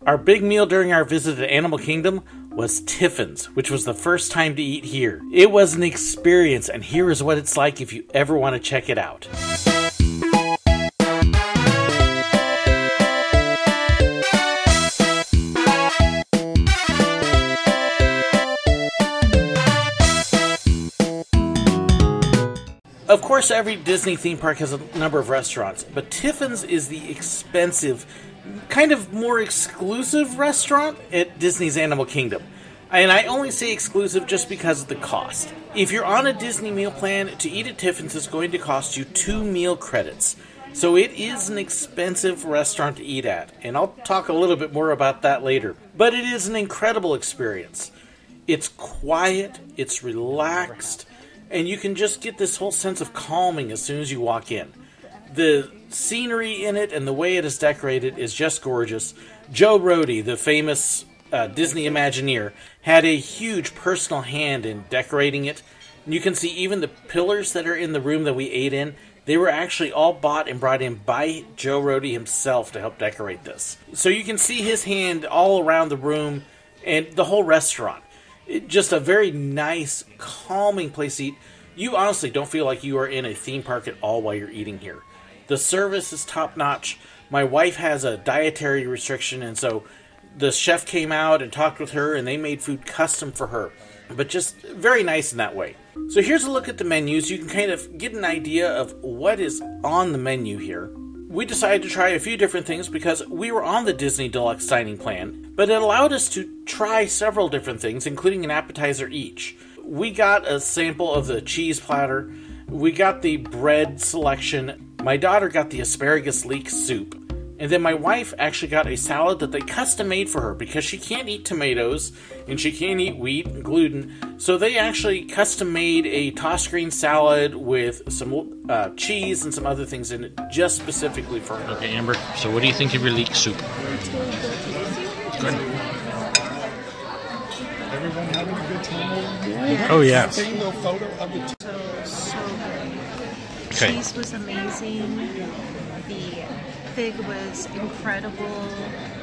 Our big meal during our visit to Animal Kingdom was Tiffins, which was the first time to eat here. It was an experience, and here is what it's like if you ever want to check it out. Of course, every Disney theme park has a number of restaurants, but Tiffins is the expensive, kind of more exclusive restaurant at Disney's Animal Kingdom. And I only say exclusive just because of the cost. If you're on a Disney meal plan, to eat at Tiffins is going to cost you 2 meal credits. So it is an expensive restaurant to eat at, and I'll talk a little bit more about that later. But it is an incredible experience. It's quiet, it's relaxed, and you can just get this whole sense of calming as soon as you walk in. The scenery in it and the way it is decorated is just gorgeous. Joe Rohde, the famous Disney Imagineer, had a huge personal hand in decorating it. And you can see even the pillars that are in the room that we ate in, they were actually all bought and brought in by Joe Rohde himself to help decorate this. So you can see his hand all around the room and the whole restaurant. Just a very nice, calming place to eat. You honestly don't feel like you are in a theme park at all while you're eating here. The service is top-notch. My wife has a dietary restriction, and so the chef came out and talked with her, and they made food custom for her. But just very nice in that way. So here's a look at the menus. You can kind of get an idea of what is on the menu here. We decided to try a few different things because we were on the Disney Deluxe dining plan, but it allowed us to try several different things, including an appetizer each. We got a sample of the cheese platter, we got the bread selection, my daughter got the asparagus leek soup, and then my wife actually got a salad that they custom made for her because she can't eat tomatoes and she can't eat wheat and gluten. So they actually custom made a tossed green salad with some cheese and some other things in it just specifically for her. Okay, Amber, so what do you think of your leek soup? Good. Everyone having a good time? Yeah. Oh, yeah. Taking a little photo of it. So good. Okay. Cheese was amazing. The fig was incredible.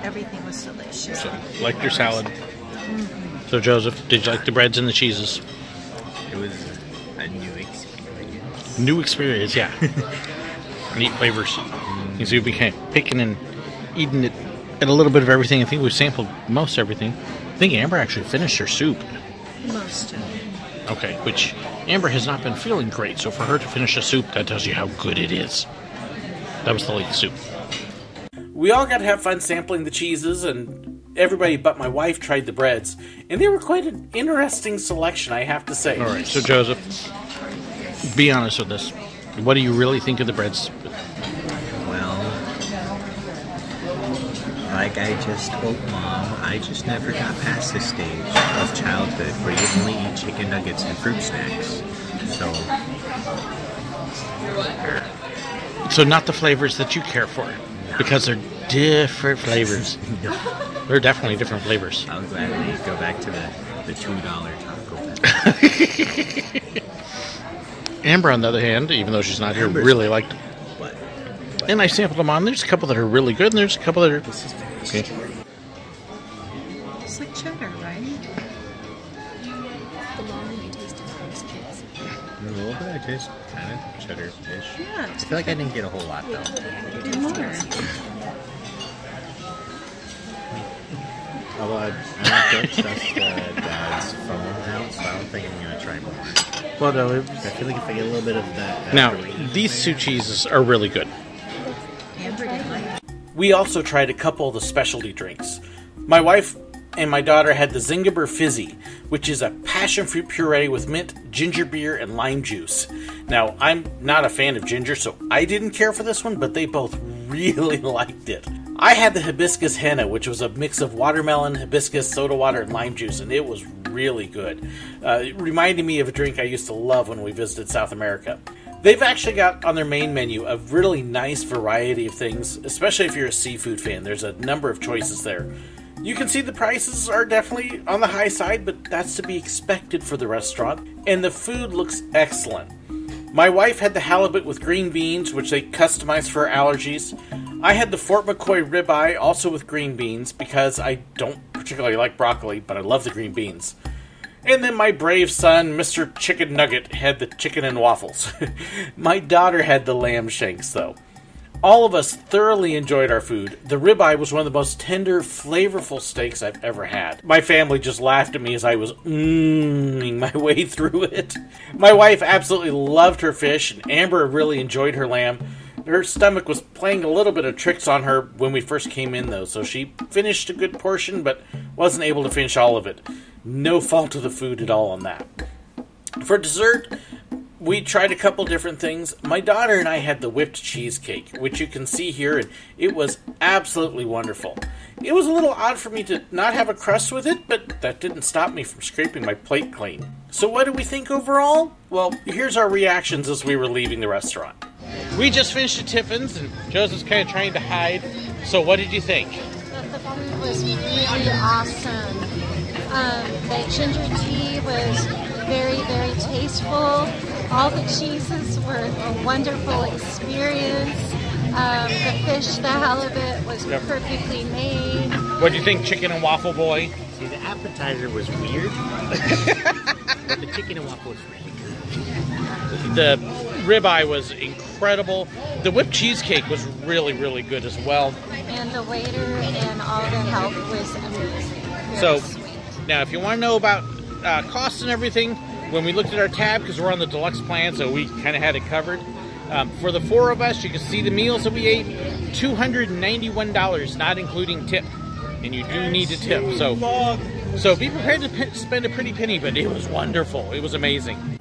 Everything was delicious. So, liked your salad. Mm-hmm. So, Joseph, did you like the breads and the cheeses? It was a new experience. New experience, yeah. Neat flavors. You see, we became picking and eating it at a little bit of everything. I think we sampled most everything. I think Amber actually finished her soup. Most of it. Okay, which Amber has not been feeling great, so for her to finish a soup, that tells you how good it is. That was the leek soup. We all got to have fun sampling the cheeses, and everybody but my wife tried the breads. And they were quite an interesting selection, I have to say. All right, so Joseph, be honest with us. What do you really think of the breads? Well, like I just told Mom, I just never got past the stage of childhood where you only eat chicken nuggets and fruit snacks. So not the flavors that you care for, because they're different flavors. They're definitely different flavors. I'll gladly go back to the $2 Taco Bell. Amber, on the other hand, even though she's not here, really liked them. What? And I sampled them on. There's a couple that are really good, and there's a couple that are... This is very okay. It's like cheddar, right? The longer you taste it, those kids. A little bit, I taste kind of cheddar-ish. Yeah. I feel like I didn't get a whole lot, though. Get more. Although I don't trust Dad's phone now, so I don't think I'm going to try more. Well, no, I feel like if I get a little bit of that... now, these two cheeses are really good. Amber didn't like it. We also tried a couple of the specialty drinks. My wife and my daughter had the Zingiber Fizzy, which is a passion fruit puree with mint, ginger beer, and lime juice. Now, I'm not a fan of ginger, so I didn't care for this one, but they both really liked it. I had the Hibiscus Henna, which was a mix of watermelon, hibiscus, soda water, and lime juice, and it was really good. It reminded me of a drink I used to love when we visited South America. They've actually got on their main menu a really nice variety of things, especially if you're a seafood fan. There's a number of choices there. You can see the prices are definitely on the high side, but that's to be expected for the restaurant, and the food looks excellent. My wife had the halibut with green beans, which they customized for her allergies. I had the Fort McCoy ribeye, also with green beans, because I don't particularly like broccoli, but I love the green beans. And then my brave son, Mr. Chicken Nugget, had the chicken and waffles. My daughter had the lamb shanks, though. All of us thoroughly enjoyed our food. The ribeye was one of the most tender, flavorful steaks I've ever had. My family just laughed at me as I was mmming my way through it. My wife absolutely loved her fish, and Amber really enjoyed her lamb. Her stomach was playing a little bit of tricks on her when we first came in, though, so she finished a good portion, but wasn't able to finish all of it. No fault of the food at all on that. For dessert, we tried a couple different things. My daughter and I had the whipped cheesecake, which you can see here, and it was absolutely wonderful. It was a little odd for me to not have a crust with it, but that didn't stop me from scraping my plate clean. So what do we think overall? Well, here's our reactions as we were leaving the restaurant. We just finished at Tiffins, and Joseph's kind of trying to hide. So what did you think? The food was really awesome. The ginger tea was very, very tasteful. All the cheeses were a wonderful experience. The fish, the halibut, was perfectly made. What do you think, chicken and waffle boy? See, the appetizer was weird, but the chicken and waffle was really good. The ribeye was incredible. The whipped cheesecake was really, really good as well. And the waiter and all the help was amazing. Very sweet. Now, if you want to know about costs and everything, when we looked at our tab, because we're on the deluxe plan, so we kind of had it covered. For the 4 of us, you can see the meals that we ate, $291, not including tip. And you do need to tip. So be prepared to spend a pretty penny, but it was wonderful. It was amazing.